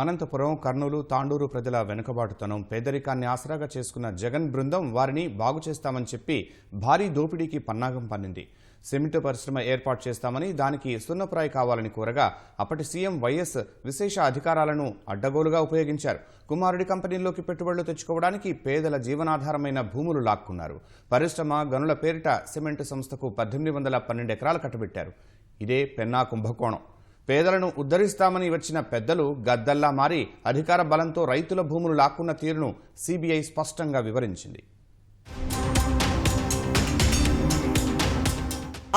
అనంతపురం, కర్నూలు, తాండూరు ప్రజల వెనుకబాటుతనం, పేదరికాన్ని ఆసరాగా చేసుకున్న జగన్ బృందం వారిని బాగు చేస్తామని చెప్పి భారీ దోపిడీకి పన్నాగం పన్నింది. సిమెంట్ పరిశ్రమ ఏర్పాటు చేస్తామని, దానికి సున్నప్రాయి కావాలని కోరగా అప్పటి సీఎం వైఎస్ విశేష అధికారాలను అడ్డగోలుగా ఉపయోగించారు. కుమారుడి కంపెనీల్లోకి పెట్టుబడులు తెచ్చుకోవడానికి పేదల జీవనాధారమైన భూములు లాక్కున్నారు. పరిశ్రమ గనుల పేరిట సిమెంట్ సంస్థకు 1812 ఎకరాలు కట్టబెట్టారు. ఇదే పెన్నా కుంభకోణం. పేదలను ఉద్ధరిస్తామని వచ్చిన పెద్దలు గద్దల్లా మారి అధికార బలంతో రైతుల భూములు లాక్కున్న తీరును సీబీఐ స్పష్టంగా వివరించింది.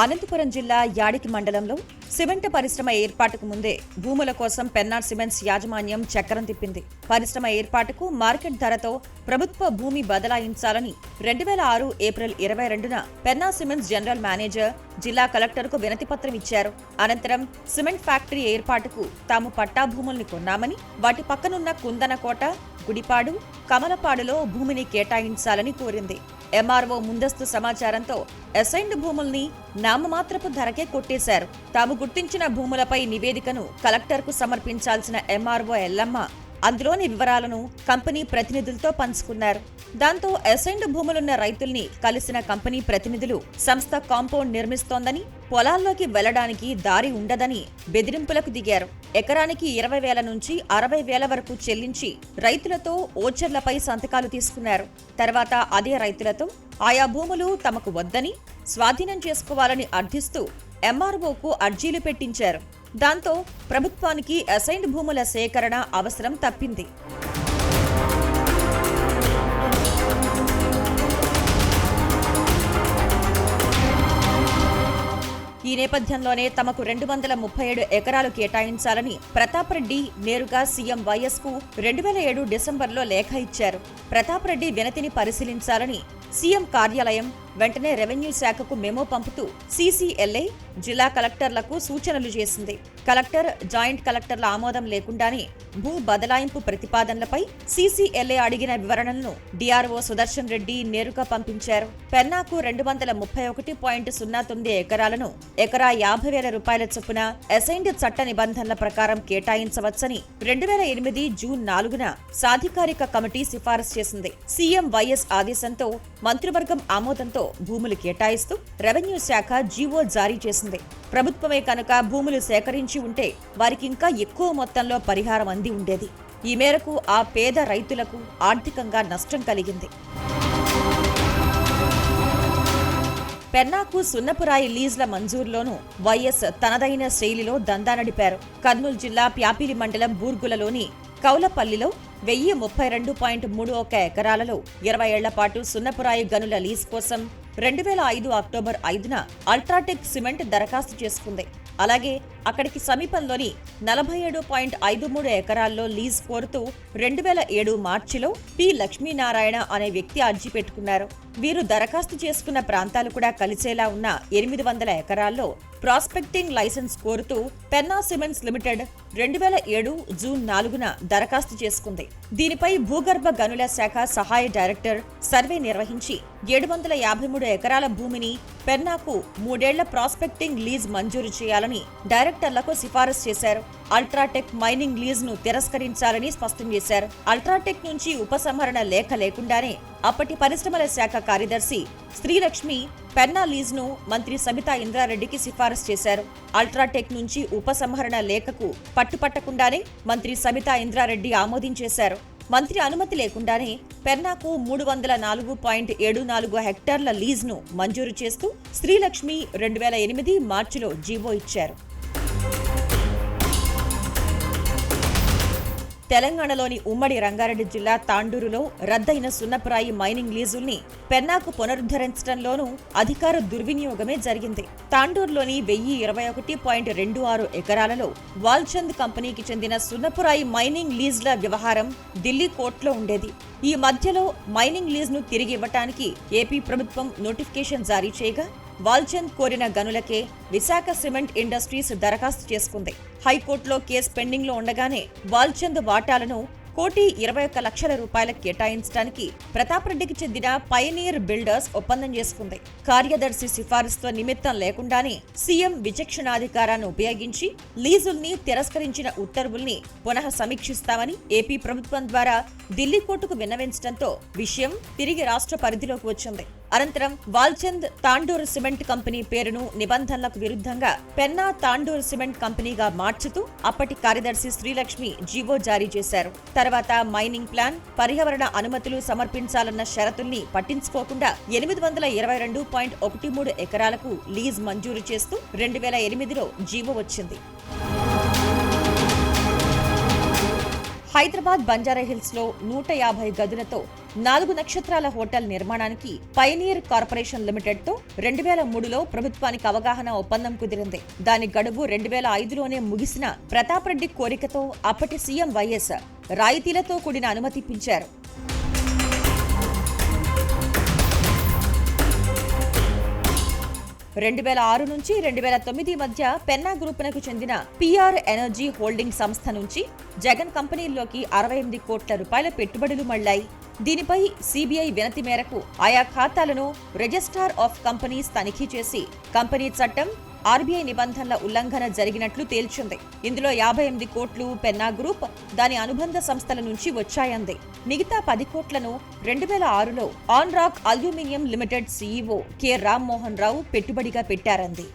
అనంతపురం జిల్లా యాడికి మండలంలో సిమెంట్ పరిశ్రమ ఏర్పాటుకు ముందే భూముల కోసం పెన్నా సిమెంట్స్ యాజమాన్యం చక్రం తిప్పింది. పరిశ్రమ ఏర్పాటుకు మార్కెట్ ధరతో ప్రభుత్వ భూమి బదలాయించాలని 2006 ఏప్రిల్ 22న పెన్నా సిమెంట్స్ జనరల్ మేనేజర్ జిల్లా కలెక్టర్కు వినతిపత్రం ఇచ్చారు. అనంతరం సిమెంట్ ఫ్యాక్టరీ ఏర్పాటుకు తాము పట్టా భూముల్ని కొన్నామని, వాటి పక్కనున్న కుందనకోట, గుడిపాడు, కమలపాడులో భూమిని కేటాయించాలని కోరింది. ఎంఆర్ఓ ముందస్తు సమాచారంతో అసైన్డ్ భూముల్ని నామమాత్రపు ధరకే కొట్టేశారు. తాము గుర్తించిన భూములపై నివేదికను కలెక్టర్కు సమర్పించాల్సిన ఎంఆర్ఓ ఎల్లమ్మ అందులోని వివరాలను కంపెనీ ప్రతినిధులతో పంచుకున్నారు. దాంతో అసైన్డ్ భూములున్న రైతుల్ని కలిసిన కంపెనీ ప్రతినిధులు సంస్థ కాంపౌండ్ నిర్మిస్తోందని, పొలాల్లోకి వెళ్లడానికి దారి ఉండదని బెదిరింపులకు దిగారు. ఎకరానికి 20,000 నుంచి 60,000 వరకు చెల్లించి రైతులతో ఓచర్లపై సంతకాలు తీసుకున్నారు. తర్వాత అదే రైతులతో ఆయా భూములు తమకు వద్దని, స్వాధీనం చేసుకోవాలని అర్థిస్తూ ఎంఆర్ఓకు అర్జీలు పెట్టించారు. దాంతో ప్రభుత్వానికి అసైన్డ్ భూముల సేకరణ అవసరం తప్పింది. ఈ నేపథ్యంలోనే తమకు 237 ఎకరాలు కేటాయించాలని ప్రతాప్ రెడ్డి నేరుగా సీఎం వైఎస్ కు 2007 డిసెంబర్లో లేఖ ఇచ్చారు. ప్రతాప్ రెడ్డి వినతిని పరిశీలించాలని సీఎం కార్యాలయం వెంటనే రెవెన్యూ శాఖకు మెమో పంపుతూ సీసీఎల్ఏ, జిల్లా కలెక్టర్లకు సూచనలు చేసింది. కలెక్టర్, జాయింట్ కలెక్టర్ల ఆమోదం లేకుండానే భూ బదలాయింపు ప్రతిపాదనలపై సీసీఎల్ఏ అడిగిన వివరణలను డీఆర్ఓ సుదర్శన్ రెడ్డి నేరుగా పంపించారు. పెన్నాకు 231.09 ఎకరాలను ఎకరా 50,000 రూపాయల చొప్పున అసైన్డ్ చట్ట నిబంధనల ప్రకారం కేటాయించవచ్చని 2008 జూన్ 4న సాధికారిక కమిటీ సిఫారసు చేసింది. సీఎం వైఎస్ ఆదేశంతో మంత్రివర్గం ఆమోదంతో భూములు కేటాయిస్తూ రెవెన్యూ శాఖ జీవో జారీ చేసింది. ప్రభుత్వమే కనుక భూములు సేకరించి ఉంటే వారికి ఇంకా ఎక్కువ మొత్తంలో పరిహారం అంది ఉండేది. ఈ మేరకు ఆ పేద రైతులకు ఆర్థికంగా నష్టం కలిగింది. పెన్నాకు సున్నపురాయి లీజ్ల మంజూరులోనూ వైఎస్ తనదైన శైలిలో దందా నడిపారు. కర్నూలు జిల్లా ప్యాపిలి మండలం బూర్గులలోని కౌలపల్లిలో 1032.31 ఎకరాలలో 20 ఏళ్ల పాటు సున్నపురాయి గనుల లీజ్ కోసం 2005 అక్టోబర్ 5న అల్ట్రాటెక్ సిమెంట్ దరఖాస్తు చేసుకుంది. అలాగే అక్కడికి సమీపంలోని 47.53 ఎకరాల్లో లీజ్ కోరుతూ 2007 మార్చిలో పి లక్ష్మీనారాయణ అనే వ్యక్తి అర్జీ పెట్టుకున్నారు. వీరు దరఖాస్తు చేసుకున్న ప్రాంతాలు కూడా కలిసేలా ఉన్న 800 ఎకరాల్లో ప్రాస్పెక్టింగ్ లైసెన్స్ కోరుతూ పెన్నా సిమెంట్స్ లిమిటెడ్ 2007 జూన్ 4న దరఖాస్తు చేసుకుంది. దీనిపై భూగర్భ గనుల శాఖ సహాయ డైరెక్టర్ సర్వే నిర్వహించి 753 ఎకరాల భూమిని పెన్నాకు 3 ఏళ్ల ప్రాస్పెక్టింగ్ లీజ్ మంజూరు చేయాలని డైరెక్టర్లకు సిఫారసు చేశారు. అల్ట్రాటెక్ మైనింగ్ లీజ్ ను తిరస్కరించాలని స్పష్టం చేశారు. అల్ట్రాటెక్ నుంచి ఉపసంహరణ లేఖ లేకుండానే అప్పటి పరిశ్రమల శాఖ కార్యదర్శి శ్రీలక్ష్మి పెన్నా లీజ్ ను మంత్రి సబితా ఇంద్రారెడ్డికి సిఫారసు చేశారు. అల్ట్రాటెక్ నుంచి ఉపసంహరణ లేఖకు పట్టుపట్టకుండానే మంత్రి సబితా ఇంద్రారెడ్డి ఆమోదించేశారు. మంత్రి అనుమతి లేకుండానే పెన్నాకు 304.74 హెక్టార్ల లీజ్ ను మంజూరు చేస్తూ శ్రీలక్ష్మి 2008 మార్చిలో జీవో ఇచ్చారు. తెలంగాణలోని ఉమ్మడి రంగారెడ్డి జిల్లా తాండూరులో రద్దయిన సున్నపురాయి మైనింగ్ లీజుల్ని పెన్నాకు పునరుద్ధరించడంలోనూ అధికార దుర్వినియోగమే జరిగింది. తాండూరులోని 1021.26 ఎకరాలలో వాల్చంద్ కంపెనీకి చెందిన సున్నపురాయి మైనింగ్ లీజ్ల వ్యవహారం ఢిల్లీ కోర్టులో ఉండేది. ఈ మధ్యలో మైనింగ్ లీజ్ను తిరిగి ఇవ్వటానికి ఏపీ ప్రభుత్వం నోటిఫికేషన్ జారీ చేయగా వాల్చంద్ కోరిన గనులకే విశాఖ సిమెంట్ ఇండస్ట్రీస్ దరఖాస్తు చేసుకుంది. హైకోర్టులో కేసు పెండింగ్ లో ఉండగానే వాల్చంద్ వాటాలను ₹1,21,00,000 కేటాయించడానికి ప్రతాప్ రెడ్డికి చెందిన పయనీర్ బిల్డర్స్ ఒప్పందం చేసుకుంది. కార్యదర్శి సిఫారసుతో నిమిత్తం లేకుండానే సీఎం విచక్షణాధికారాన్ని ఉపయోగించి లీజుల్ని తిరస్కరించిన ఉత్తర్వుల్ని పునః సమీక్షిస్తామని ఏపీ ప్రభుత్వం ద్వారా ఢిల్లీ కోర్టుకు విన్నవించడంతో విషయం తిరిగి రాష్ట్ర పరిధిలోకి వచ్చింది. అనంతరం వాల్చంద్ తాండూర్ సిమెంట్ కంపెనీ పేరును నిబంధనలకు విరుద్ధంగా పెన్నా తాండూర్ సిమెంట్ కంపెనీగా మార్చుతూ అప్పటి కార్యదర్శి శ్రీలక్ష్మి జీవో జారీ చేశారు. తర్వాత మైనింగ్ ప్లాన్, పర్యావరణ అనుమతులు సమర్పించాలన్న షరతుల్ని పట్టించుకోకుండా 822.13 ఎకరాలకు లీజ్ మంజూరు చేస్తూ 2008లో జీవో వచ్చింది. హైదరాబాద్ బంజారాహిల్స్ లో 150 గదులతో 4 నక్షత్రాల హోటల్ నిర్మాణానికి పయనీర్ కార్పొరేషన్ లిమిటెడ్ తో 2003లో ప్రభుత్వానికి అవగాహన ఒప్పందం కుదిరింది. దాని గడువు 2005లోనే ముగిసిన ప్రతాప్ రెడ్డి కోరికతో అప్పటి సీఎం వైఎస్ రాయితీలతో కూడిన అనుమతి ఇప్పించారు. 2006 నుంచి 2009 మధ్య పెన్నా గ్రూపునకు చెందిన పిఆర్ ఎనర్జీ హోల్డింగ్ సంస్థ నుంచి జగన్ కంపెనీల్లోకి 68 కోట్ల రూపాయల పెట్టుబడులు మళ్లాయి. దీనిపై సిబిఐ వినతి మేరకు ఆయా ఖాతాలను రిజిస్ట్రార్ ఆఫ్ కంపెనీస్ తనిఖీ చేసి కంపెనీ చట్టం, ఆర్బీఐ నిబంధనల ఉల్లంఘన జరిగినట్లు తేల్చింది. ఇందులో 58 కోట్లు పెన్నా గ్రూప్, దాని అనుబంధ సంస్థల నుంచి వచ్చాయంది. మిగతా 10 కోట్లను 2006లో Anrak aluminium limited CEO K Rammohan Rao పెట్టుబడిగా పెట్టారంది.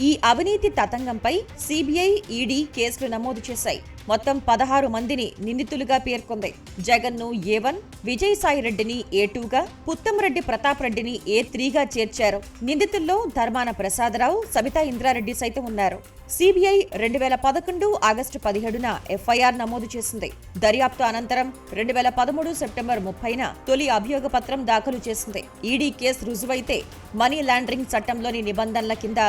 ఈ అవినీతి తతంగంపై సిబిఐ, ఈడీ కేసులు నమోదు చేశాయి. మొత్తం 16 మందిని నిందితులుగా పేర్కొంది. జగన్ను A1, విజయసాయి రెడ్డిని A2గా, పుత్తంరెడ్డి ప్రతాప్ రెడ్డిని A3గా చేర్చారు. నిందితుల్లో ధర్మాన ప్రసాదరావు, సబితా ఇంద్రారెడ్డి సైతం ఉన్నారు. సిబిఐ 2011 ఆగస్టు 17న ఎఫ్ఐఆర్ నమోదు చేసింది. దర్యాప్తు అనంతరం 2013 సెప్టెంబర్ 30న తొలి అభియోగ పత్రం దాఖలు చేసింది. ఈడీ కేసు రుజువైతే మనీ లాండరింగ్ చట్టంలోని నిబంధనల కింద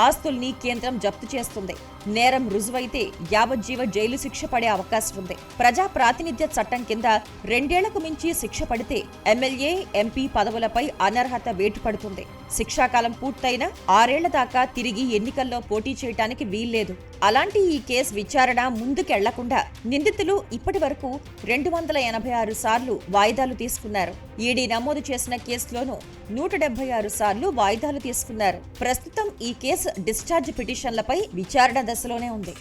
ఆస్తుల్ని కేంద్రం జప్తు చేస్తుంది. నేరం రుజువైతే యావజ్జీవ జైలు శిక్ష పడే అవకాశం ఉంది. ప్రజా ప్రాతినిధ్య చట్టం కింద 2 ఏళ్లకు మించి శిక్ష పడితే ఎమ్మెల్యే, ఎంపీ పదవులపై అనర్హత వేటు పడుతుంది. శిక్షాకాలం పూర్తయిన 6 ఏళ్ల దాకా తిరిగి ఎన్నికల్లో పోటీ చేయడానికి వీల్లేదు. అలాంటి ఈ కేసు విచారణ ముందుకెళ్లకుండా నిందితులు ఇప్పటి వరకు 286 సార్లు వాయిదాలు తీసుకున్నారు. ఈడీ నమోదు చేసిన కేసులోనూ 176 సార్లు వాయిదాలు తీసుకున్నారు. ప్రస్తుతం ఈ కేసు డిశ్చార్జ్ పిటిషన్లపై విచారణ దశలోనే ఉంది.